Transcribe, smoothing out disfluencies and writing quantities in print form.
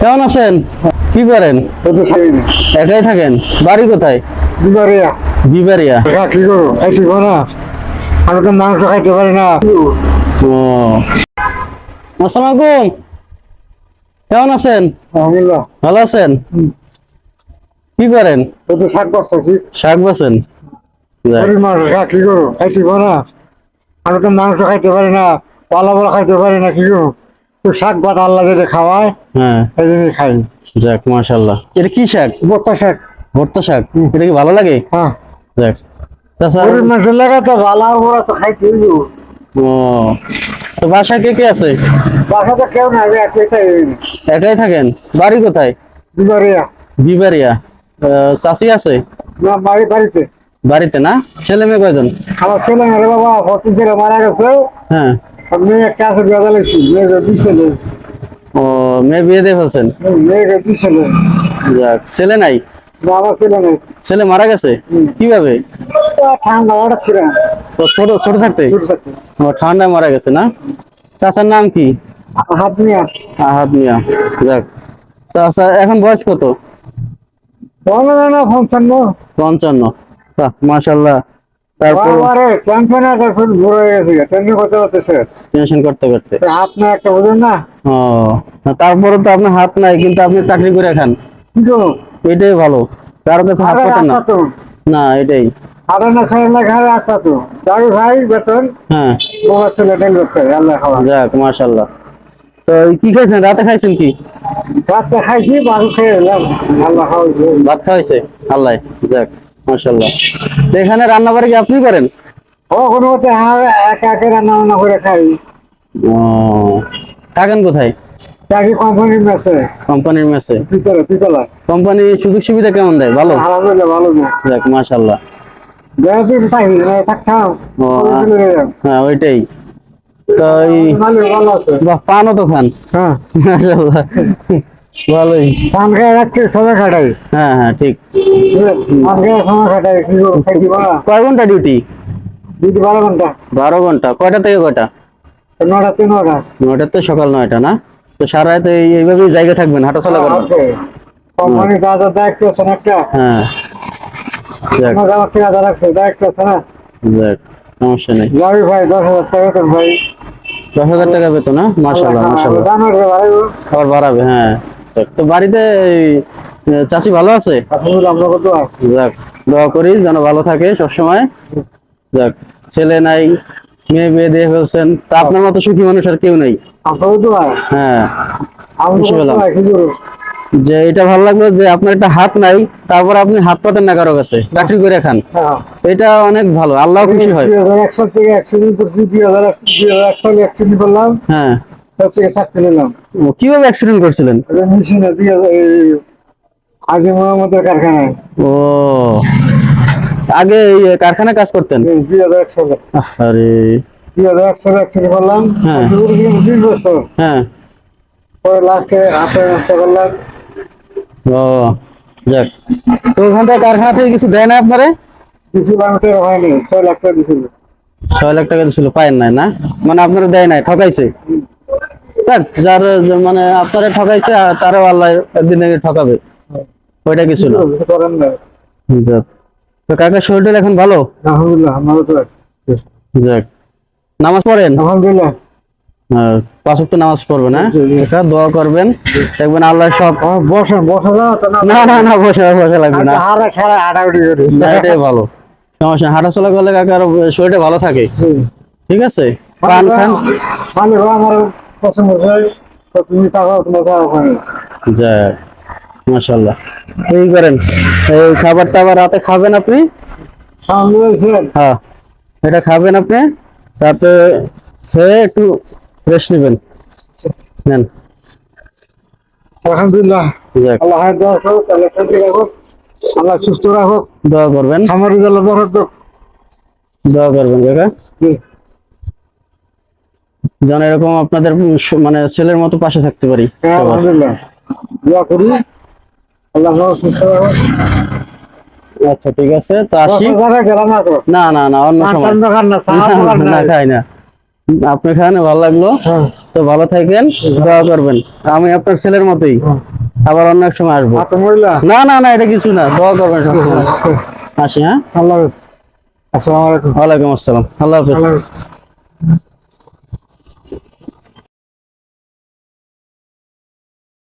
কেমন আছেন? কি করেন? একাই থাকেন? বাড়ি কোথায়? বিবারিয়া। বিবারিয়া। কি করো খাইছি না, আমি তো মাংস খাইতে পারি না। ও, আসসালামু আলাইকুম। কেমন আছেন? আলহামদুলিল্লাহ। ভালো আছেন? কি করেন? তো শাক বাঁচতেছি। শাক বাছেন? যাক। গরিব মানুষ কি করো খাইছি না, আমি তো মাংস খাইতে পারি না, পালা পালা খাইতে পারি না। কি করো তো শাক ভাত আল্লাহ যেটা খাওয়ায় হ্যাঁ, এই জন্যই খাই। যাক মাশাআল্লাহ। এটা কি শাক? ভর্তা শাক। ভর্তা শাক। এটা কি ভালো লাগে? হ্যাঁ, যাক। তাছাড়া গরিব মানুষের লাগা তো ভালো, ওরা তো খাইতে হইব। ও, তো বাসায় কে কে আছে? বাসাতে কেউ না, আমি একাই। একাই থাকেন? বাড়ি কোথায়? বিবারিয়া। বিবারিয়া। চাচি আছে? না, বাড়িতে। বাড়িতে না? ছেলে মেয়ে কয়জন? আমার ছেলে মেয়ে বাবা 25 ছেলে মারা গেছে। হ্যাঁ। মেয়ে একটা আছে বিয়ে দিয়েছি, মেয়েকে 2 ছেলে। ও, মেয়ে বিয়ে দিয়ে ফেলছেন? মেয়েকে 2 ছেলে। যাক, ছেলে নাই? না, আমার ছেলে নেই। ছেলে মারা গেছে? কিভাবে? ঠান্ডা ওটা ছিল না। তো ছোট ছোট থাকতে? ছোট থাকতে। ও, ঠান্ডায় মারা গেছে না? চাচার নাম কি? হাত নিয়ে আহাদ মিয়া। যাক। চাচা এখন বয়স কত? বলো না 55। 55। বাহ, মাশাআল্লাহ। তারপর বাবারে টেনশন আছে, ফুল ভরে গেছে, টেনশন করতে করতেছে। টেনশন করতে করতে। হাত না একটা বুঝেন না। ও, না, তারপরে তো আপনার হাত নাই, কিন্তু আপনি চাকরি করে খান। কিন্তু এটাই ভালো। কারো কাছে হাত পাতেন না। তো না, এটাই। আরে না ছেলে না ঘরে আসতা তো দাঁড়ি ভাই বেতন হ্যাঁ। বাবা ছেলে ডেল করতে আল্লাহ খাওয়া। যাক মাশাআল্লাহ। তো কি খাইছেন? রাতে খাইছেন কি? রাতটা খাইছি, বাড়ি খেয়ে এলাম। আল্লাহ খাওয়া। ভাত খাওয়াইছে আল্লাহ? যাক মাশাআল্লাহ। তো এখানে রান্না বাড়ি কি আপনি করেন? ও কোনো মতে একা একা রান্না বান্না করে খাই। ও, থাকেন কোথায়? চাকরি কোম্পানির মেসে। কোম্পানির মেসে? পিতলা। কোম্পানি সুযোগ সুবিধা কেমন দেয়? ভালো? আলহামদুলিল্লাহ ভালো না। যাক মাশাআল্লাহ। বেড়াতে থাকি থাকতাম। ও, হ্যাঁ ওইটাই। তো মালিক ভালো আছে। বাহ, পানও তো খান? হ্যাঁ, মাশাআল্লাহ, ভালোই। পান খেয়ে রাখতে সময় কাটাই। হ্যাঁ হ্যাঁ, ঠিক। পান খেয়ে সময় কাটাই, কি করবো খাইতে পারা। কয় ঘন্টা ডিউটি? 12 ঘন্টা। 12 ঘন্টা। কয়টা থেকে কয়টা? 9টা থেকে 9টা। 9টা তো সকাল 9টা না? তো সারা রাত এইভাবেই জায়গা থাকবেন, হাঁটাচলা করবেন? কোম্পানি দাদা দায়িত্ব আছে না একটা। হ্যাঁ। যাক। আমার ঠিকাদা রাখছে, দায়িত্ব আছে না। যাক, সমস্যা নেই। যাবি ভাই 10,000 টাকা বেতন ভাই। 10,000 টাকা বেতন না? মাশাআল্লাহ মাশাআল্লাহ। জানুয়ারি ভাই। আবার বাড়াবে? হ্যাঁ। তো বাড়িতে এই, চাচি ভালো আছে? আলহামদুলিল্লাহ, আমরা কত যাক, দোয়া করি যেন ভালো থাকে সবসময়। যাক, ছেলে নাই, মেয়ে বিয়ে দিয়ে ফেলছেন, তা আপনার মতো সুখী মানুষ আর কেউ নেই। আপনার তো ভাই। হ্যাঁ, আমি খুশি হলাম কি করবো। যে এটা ভালো লাগলো যে আপনার একটা হাত নাই, তারপর আপনি হাত পাতেন না কারো কাছে, চাকরি করে খান। হ্যাঁ, এটা অনেক ভালো, আল্লাহ খুশি হয়। 2001 সাল থেকে অ্যাক্সিডেন্ট করছি, 2001 সালে অ্যাক্সিডেন্ট করলাম। হ্যাঁ। তার থেকে চাকরি নিলাম। ও, কিভাবে অ্যাক্সিডেন্ট করছিলেন? মেশিনে আগে মোহাম্মদের কারখানায়। ও, আগে এই কারখানায় কাজ করতেন? 2001 সালে। আরে, 2001 সালে অ্যাক্সিডেন্ট করলাম। হ্যাঁ। 20 বছর হ্যাঁ। পরে লাস্টে হাতে নষ্ট করলাম। ও, যাক। তো ওখান থেকে কারখানা থেকে কিছু দেয় না আপনারে? কিছু মানুষের হয়নি, 6 লাখ টাকা দিয়েছিল। 6 লাখ টাকা দিছিল, পায়েন নাই না? মানে আপনারা দেয় নাই, ঠকাইছে? যাক, যার মানে আপনারা ঠকাইছে, তারও আল্লাহ একদিন না একদিন ঠকাবে, ওইটা কিছু না। কিছু করার নাই। যাক। তো কাকা শরীরটা এখন ভালো? আলহামদুলিল্লাহ, ভালো তো। যাক। নামাজ পড়েন? আলহামদুলিল্লাহ। 5 ওয়াক্ত নামাজ পড়বেন? হ্যাঁ, কাকা দোয়া করবেন, দেখবেন আল্লাহ সব। বসা যাও তো না। না না না, বসে বসে লাগবে না। হারা সারা হাঁটাহাঁটি করি। না, এটাই ভালো। সমস্যা নেই, হাঁটাচলা করলে কাকার শরীরটা ভালো থাকে। ঠিক আছে, পান খান। মানে আমার পছন্দ হয়, তো তুমি টাকা তোমার ওখানে। যাক, মাশাআল্লাহ। এই করেন, এই খাবার টাবার রাতে খাবেন আপনি? সামনে ছিলেন। হ্যাঁ, এটা খাবেন আপনি, রাতে খেয়ে একটু রেস্ট নেবেন। নেন। আলহামদুলিল্লাহ। যাক, আল্লাহ দোয়া করো, আল্লাহ শান্তি রাখো, আল্লাহ সুস্থ রাখো। দোয়া করবেন, আমার আল্লাহ বরকত দাও। দোয়া করবেন কাকা, জি। যেন এরকম আপনাদের মানে ছেলের মতো পাশে থাকতে পারি হ্যাঁ, সবার। আলহামদুলিল্লাহ। দোয়া করি, আল্লাহ সুস্থ রাখো। আচ্ছা, ঠিক আছে, তো আসি। গেলাম না তো। না না না, অন্য সময়। দোকান না, চা দোকান না, নাই। খাই না। আপনি খান, ভালো লাগলো। হ্যাঁ তো ভালো থাকেন, দোয়া করবেন। আমি আপনার ছেলের মতোই আবার অন্য এক সময় আসবো। হাতে মরিলা না না না, এটা কিছু না, দোয়া করবেন সবসময়। আসি, হ্যাঁ। আল্লাহ হাফেজ। আসসালামু আলাইকুম। ওয়ালাইকুম আসসালাম, আল্লাহ হাফেজ। আল্লাহ হাফেজ।